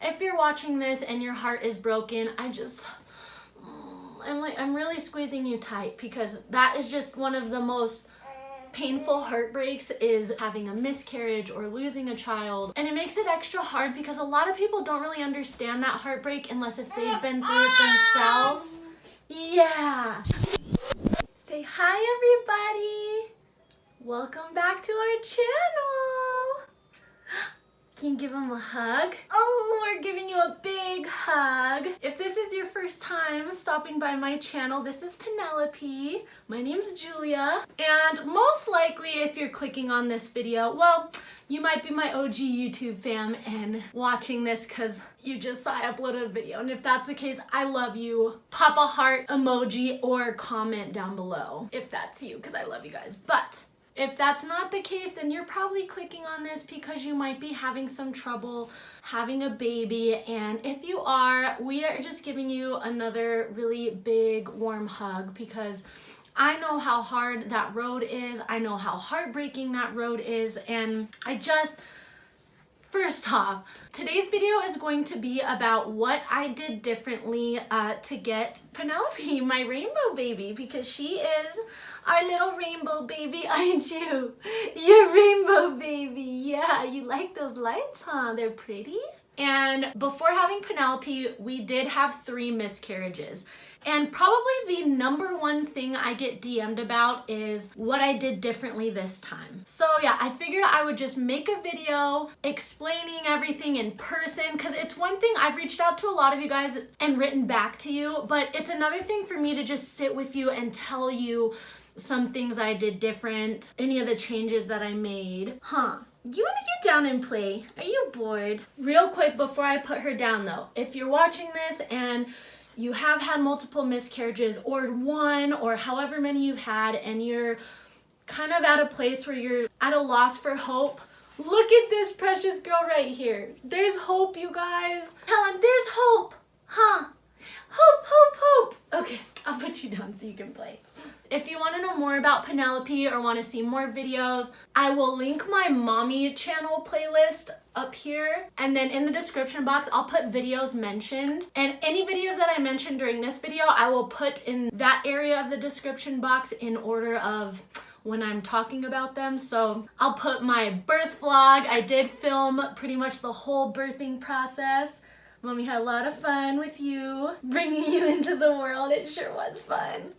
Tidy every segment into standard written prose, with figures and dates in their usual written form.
if you're watching this and your heart is broken, I'm really squeezing you tight, because that is just one of the most painful heartbreaks, is having a miscarriage or losing a child. And it makes it extra hard because a lot of people don't really understand that heartbreak unless if they've been through it themselves. Yeah. Say hi, everybody. Welcome back to our channel. Can you give them a hug? Oh, we're giving you a big hug. If this is your first time stopping by my channel, this is Penelope. My name's Julia. And most likely, if you're clicking on this video, well, you might be my OG YouTube fam and watching this because you just saw I uploaded a video. And if that's the case, I love you. Pop a heart emoji or comment down below if that's you, because I love you guys. But if that's not the case, then you're probably clicking on this because you might be having some trouble having a baby. And if you are, we are just giving you another really big warm hug, because I know how hard that road is. I know how heartbreaking that road is. And first off, today's video is going to be about what I did differently to get Penelope, my rainbow baby, because she is our little rainbow baby, aren't you? Your rainbow baby. Yeah, you like those lights, huh? They're pretty. And before having Penelope, we did have 3 miscarriages. And probably the number one thing I get DM'd about is what I did differently this time. So yeah, I figured I would just make a video explaining everything in person, because it's one thing I've reached out to a lot of you guys and written back to you, but it's another thing for me to just sit with you and tell you some things I did different, any of the changes that I made. Huh? You want to get down and play? Are you bored? Real quick before I put her down though, if you're watching this and you have had multiple miscarriages, or one, or however many you've had, and you're kind of at a place where you're at a loss for hope, look at this precious girl right here. There's hope, you guys. Tell him there's hope. Huh? Hope, hope, hope. Okay, I'll put you down so you can play. If you want to know more about Penelope or want to see more videos, I will link my mommy channel playlist up here, and then in the description box I'll put videos mentioned, and any videos that I mentioned during this video I will put in that area of the description box in order of when I'm talking about them. So I'll put my birth vlog. I did film pretty much the whole birthing process. Mommy had a lot of fun with you, bringing you into the world. It sure was fun.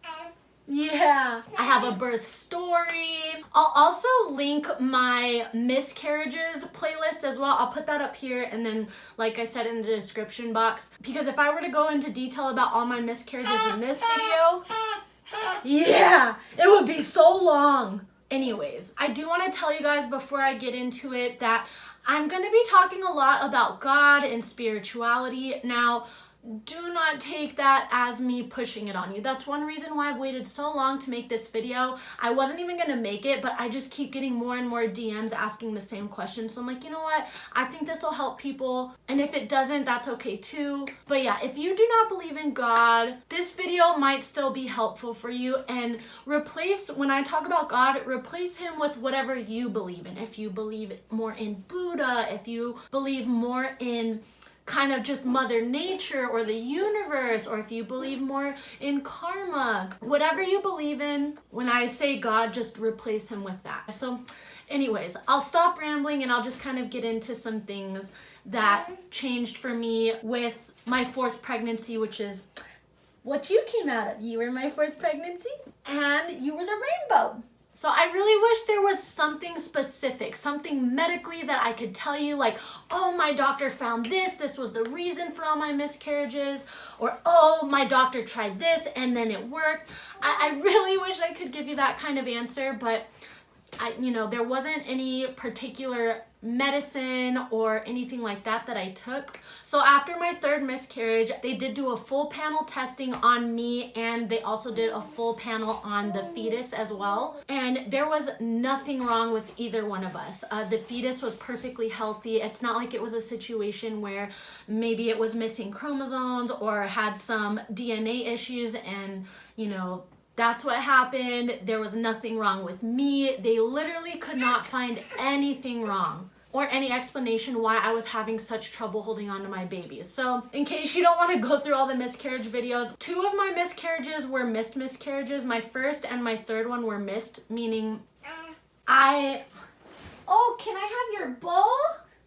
Yeah, I have a birth story. I'll also link my miscarriages playlist as well. I'll put that up here, and then like I said in the description box, because if I were to go into detail about all my miscarriages in this video, yeah, it would be so long. Anyways, I do want to tell you guys before I get into it that I'm going to be talking a lot about God and spirituality. Now, do not take that as me pushing it on you. That's one reason why I've waited so long to make this video. I wasn't even gonna make it, but I just keep getting more and more DMs asking the same question. So I'm like, you know what? I think this will help people. And if it doesn't, that's okay too. But yeah, if you do not believe in God, this video might still be helpful for you. And when I talk about God, replace him with whatever you believe in. If you believe more in Buddha, if you believe more in kind of just Mother Nature or the universe, or if you believe more in karma, whatever you believe in, when I say God, just replace him with that. So anyways, I'll stop rambling and I'll just kind of get into some things that changed for me with my 4th pregnancy, which is what you came out of. You were my 4th pregnancy and you were the rainbow. So I really wish there was something specific, something medically that I could tell you, like, oh, my doctor found this was the reason for all my miscarriages, or oh, my doctor tried this and then it worked. I really wish I could give you that kind of answer, but there wasn't any particular medicine or anything like that I took. So after my 3rd miscarriage, they did do a full panel testing on me, and they also did a full panel on the fetus as well. And there was nothing wrong with either one of us. The fetus was perfectly healthy. It's not like it was a situation where maybe it was missing chromosomes or had some DNA issues and, that's what happened. There was nothing wrong with me. They literally could not find anything wrong. or any explanation why I was having such trouble holding on to my baby. So in case you don't want to go through all the miscarriage videos, 2 of my miscarriages were missed miscarriages. My first and my third one were missed, meaning oh, can I have your bowl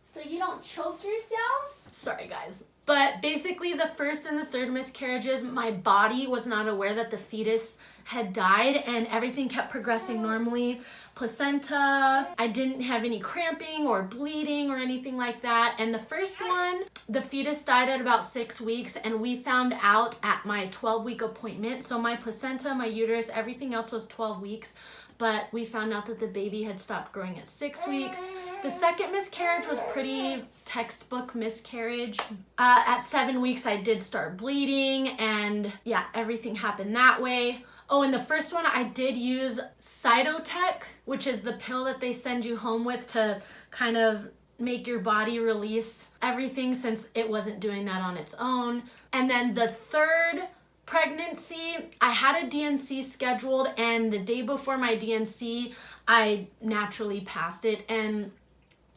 so you don't choke yourself? Sorry guys. But basically the first and the third miscarriages, my body was not aware that the fetus had died and everything kept progressing normally. Placenta, I didn't have any cramping or bleeding or anything like that. And the first one, the fetus died at about 6 weeks and we found out at my 12-week appointment. So my placenta, my uterus, everything else was 12 weeks. But we found out that the baby had stopped growing at 6 weeks. The second miscarriage was pretty textbook miscarriage. At 7 weeks, I did start bleeding and yeah, everything happened that way. Oh, and the first one I did use Cytotec, which is the pill that they send you home with to kind of make your body release everything since it wasn't doing that on its own. And then the third pregnancy, I had a DNC scheduled and the day before my DNC, I naturally passed it. And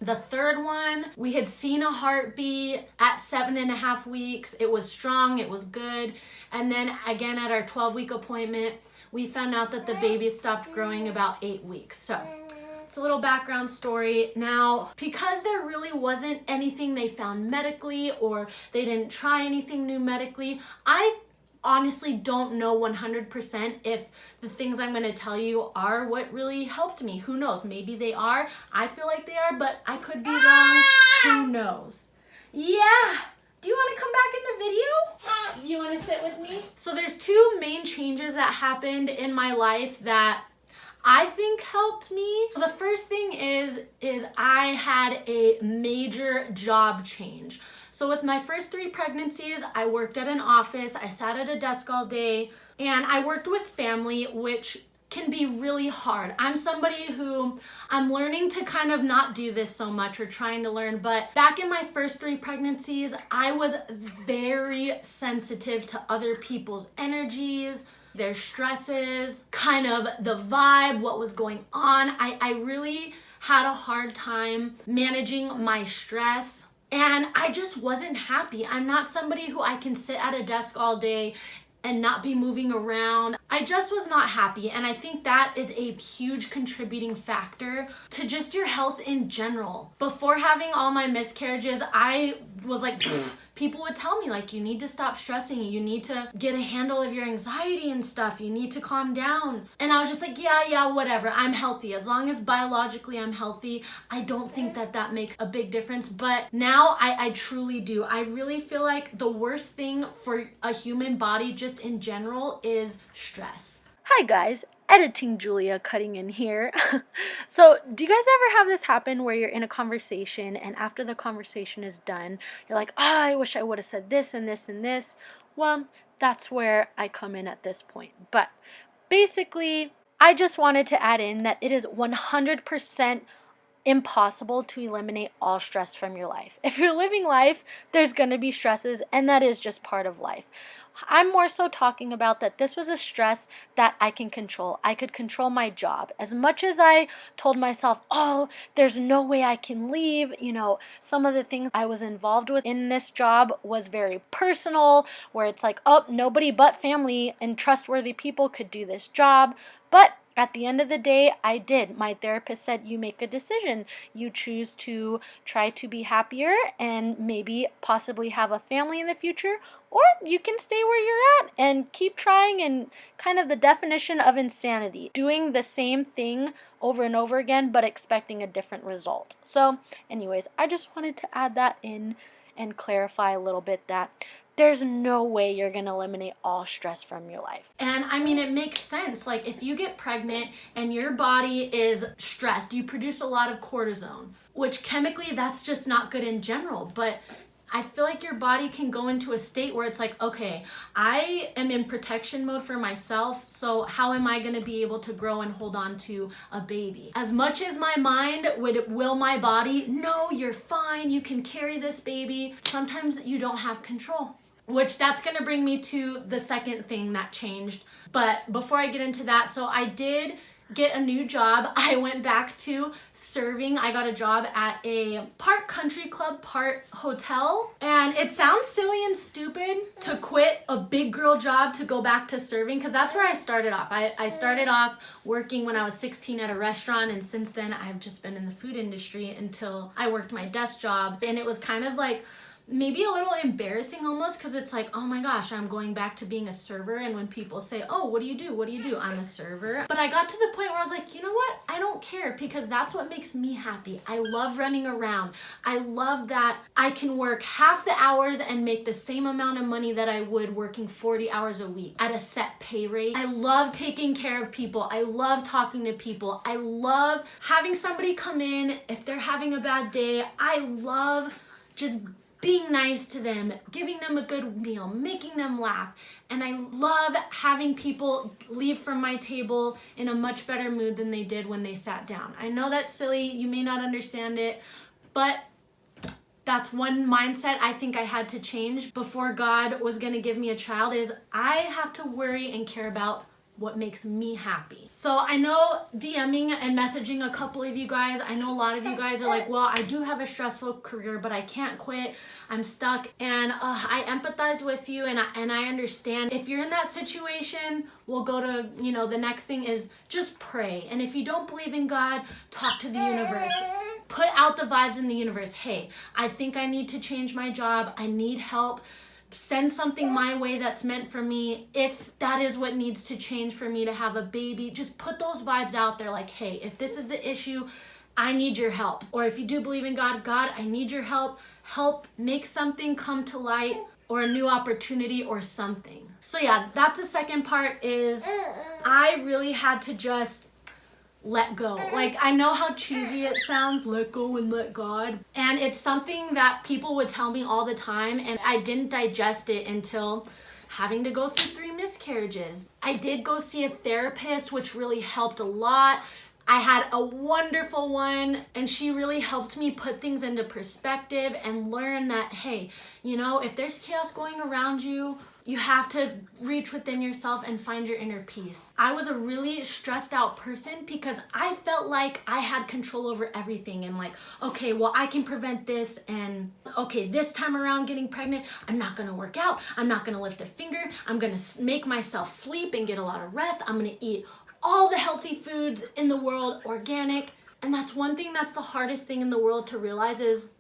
the third one, we had seen a heartbeat at 7.5 weeks. It was strong, it was good. And then again at our 12-week appointment, we found out that the baby stopped growing about 8 weeks. So it's a little background story. Now, because there really wasn't anything they found medically or they didn't try anything new medically, I honestly don't know 100% if the things I'm going to tell you are what really helped me. Who knows? Maybe they are. I feel like they are, but I could be wrong. Who knows? Yeah. Do you want to come back in the video? You want to sit with me? So there's 2 main changes that happened in my life that I think helped me. The first thing is I had a major job change. So with my first 3 pregnancies, I worked at an office, I sat at a desk all day, and I worked with family, which can be really hard. I'm somebody who, I'm learning to kind of not do this so much or trying to learn, but back in my first 3 pregnancies, I was very sensitive to other people's energies, their stresses, kind of the vibe, what was going on. I really had a hard time managing my stress. And I just wasn't happy. I'm not somebody who I can sit at a desk all day and not be moving around. I just was not happy. And I think that is a huge contributing factor to just your health in general. Before having all my miscarriages, I was like, people would tell me like, you need to stop stressing. You need to get a handle of your anxiety and stuff. You need to calm down. And I was just like, yeah, whatever. I'm healthy. As long as biologically I'm healthy, I don't think that makes a big difference. But now I truly do. I really feel like the worst thing for a human body just in general is stress. Hi guys. Editing Julia cutting in here. So do you guys ever have this happen where you're in a conversation and after the conversation is done, you're like, oh, I wish I would have said this and this and this? Well, that's where I come in at this point. But basically, I just wanted to add in that it is 100% impossible to eliminate all stress from your life. If you're living life, there's going to be stresses, and that is just part of life. I'm more so talking about that this was a stress that I can control. I could control my job. As much as I told myself, oh, there's no way I can leave, some of the things I was involved with in this job was very personal, where it's like, oh, nobody but family and trustworthy people could do this job. But at the end of the day, I did. My therapist said, you make a decision. You choose to try to be happier and maybe possibly have a family in the future, or you can stay where you're at and keep trying. And kind of the definition of insanity, doing the same thing over and over again, but expecting a different result. So anyways, I just wanted to add that in and clarify a little bit that there's no way you're going to eliminate all stress from your life. And I mean, it makes sense. Like if you get pregnant and your body is stressed, you produce a lot of cortisone, which chemically that's just not good in general. But I feel like your body can go into a state where it's like, okay, I am in protection mode for myself, so how am I going to be able to grow and hold on to a baby? As much as my mind would will my body, no, you're fine, you can carry this baby, sometimes you don't have control. Which that's going to bring me to the second thing that changed. But before I get into that, so I did get a new job, I went back to serving. I got a job at a part country club, part hotel. And it sounds silly and stupid to quit a big girl job to go back to serving, because that's where I started off. I started off working when I was 16 at a restaurant, and since then I've just been in the food industry until I worked my desk job. And it was kind of like maybe a little embarrassing almost, because it's like, oh my gosh, I'm going back to being a server. And when people say, oh, what do you do? What do you do? I'm a server. But I got to the point where I was like, you know what? I don't care, because that's what makes me happy. I love running around. I love that I can work half the hours and make the same amount of money that I would working 40 hours a week at a set pay rate. I love taking care of people. I love talking to people. I love having somebody come in if they're having a bad day. I love just being nice to them, giving them a good meal, making them laugh. And I love having people leave from my table in a much better mood than they did when they sat down. I know that's silly, you may not understand it, but that's one mindset I think I had to change before God was gonna give me a child, is I have to worry and care about what makes me happy. So I know DMing and messaging a couple of you guys, I know a lot of you guys are like, well, I do have a stressful career, but I can't quit. I'm stuck. And I empathize with you, and I understand. If you're in that situation, we'll go to, the next thing is just pray. And if you don't believe in God, talk to the universe. Put out the vibes in the universe. Hey, I think I need to change my job. I need help. Send something my way that's meant for me. If that is what needs to change for me to have a baby, just put those vibes out there like, hey, if this is the issue, I need your help. Or if you do believe in God, God, I need your help. Help make something come to light, or a new opportunity or something. So yeah, that's the second part, is I really had to just let go. Like, I know how cheesy it sounds, let go and let God. And it's something that people would tell me all the time, and I didn't digest it until having to go through 3 miscarriages. I did go see a therapist, which really helped a lot. I had a wonderful one, and she really helped me put things into perspective and learn that, hey, if there's chaos going around you, you have to reach within yourself and find your inner peace. I was a really stressed out person because I felt like I had control over everything, and like, okay, well, I can prevent this, and okay, this time around getting pregnant, I'm not gonna work out, I'm not gonna lift a finger, I'm gonna make myself sleep and get a lot of rest, I'm gonna eat all the healthy foods in the world, organic. And that's one thing that's the hardest thing in the world to realize, is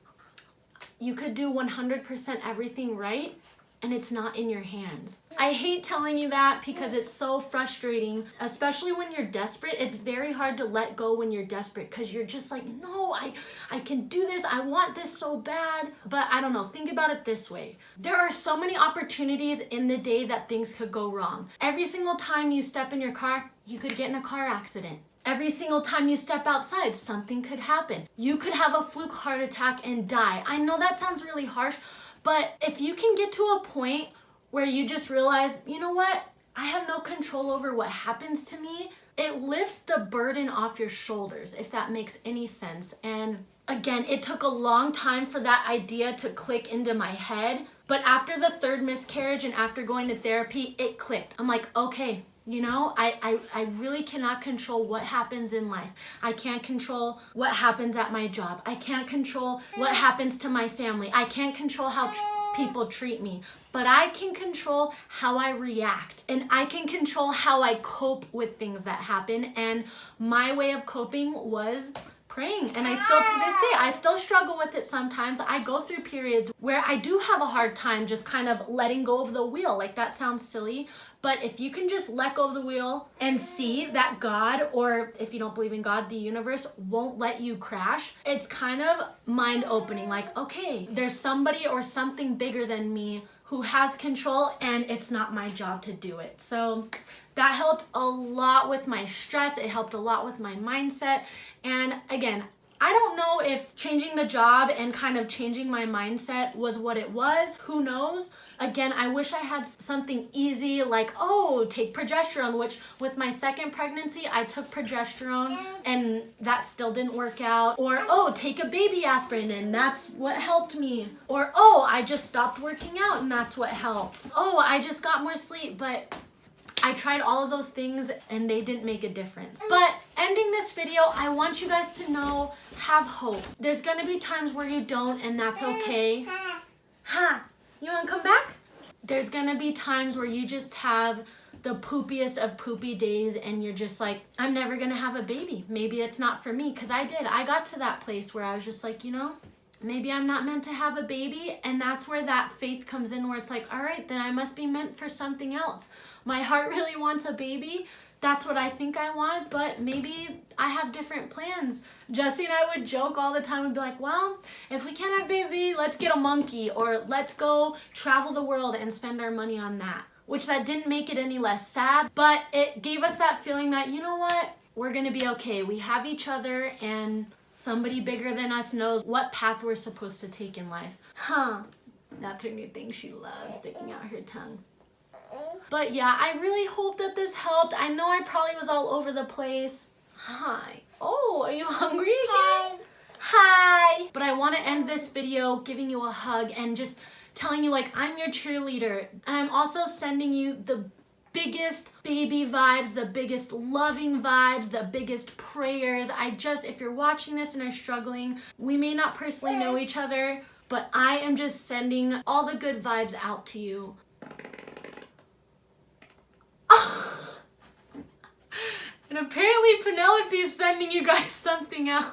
you could do 100% everything right, and it's not in your hands. I hate telling you that because it's so frustrating, especially when you're desperate. It's very hard to let go when you're desperate, because you're just like, no, I can do this. I want this so bad. But I don't know, think about it this way. There are so many opportunities in the day that things could go wrong. Every single time you step in your car, you could get in a car accident. Every single time you step outside, something could happen. You could have a fluke heart attack and die. I know that sounds really harsh, but if you can get to a point where you just realize, you know what? I have no control over what happens to me, it lifts the burden off your shoulders, if that makes any sense. And again, it took a long time for that idea to click into my head. But after the 3rd miscarriage and after going to therapy, it clicked. I'm like, okay, I really cannot control what happens in life. I can't control what happens at my job. I can't control what happens to my family. I can't control how people treat me. But I can control how I react, and I can control how I cope with things that happen. And my way of coping was praying. And I still, to this day, I still struggle with it sometimes. I go through periods where I do have a hard time just kind of letting go of the wheel. Like, that sounds silly, but if you can just let go of the wheel and see that God, or if you don't believe in God, the universe won't let you crash, it's kind of mind-opening. Like, okay, there's somebody or something bigger than me who has control, and it's not my job to do it. So that helped a lot with my stress. It helped a lot with my mindset. And again, I don't know if changing the job and kind of changing my mindset was what it was. Who knows? Again, I wish I had something easy like, oh, take progesterone, which with my 2nd pregnancy, I took progesterone and that still didn't work out. Or, oh, take a baby aspirin and that's what helped me. Or, oh, I just stopped working out and that's what helped. Oh, I just got more sleep, but I tried all of those things and they didn't make a difference. But ending this video, I want you guys to know, have hope. There's gonna be times where you don't, and that's okay. You wanna come back? There's gonna be times where you just have the poopiest of poopy days and you're just like, I'm never gonna have a baby. Maybe it's not for me, because I did. I got to that place where I was just like, you know, maybe I'm not meant to have a baby, and that's where that faith comes in, where it's like, all right, then I must be meant for something else. My heart really wants a baby. That's what I think I want, but maybe I have different plans. Jesse and I would joke all the time. We'd be like, well, if we can't have a baby, let's get a monkey, or let's go travel the world and spend our money on that. Which that didn't make it any less sad, but it gave us that feeling that, you know what, we're gonna be okay. We have each other, and somebody bigger than us knows what path we're supposed to take in life. That's her new thing she loves, sticking out her tongue. But yeah, I really hope that this helped. I know I probably was all over the place. Hi. Oh, are you hungry again? Hi. But I want to end this video giving you a hug and just telling you, like, I'm your cheerleader. And I'm also sending you the biggest baby vibes, the biggest loving vibes, the biggest prayers. If you're watching this and are struggling, we may not personally know each other, but I am just sending all the good vibes out to you. And apparently Penelope is sending you guys something else.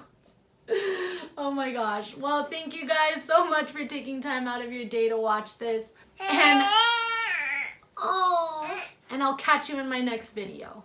Oh my gosh. Well, thank you guys so much for taking time out of your day to watch this. And I'll catch you in my next video.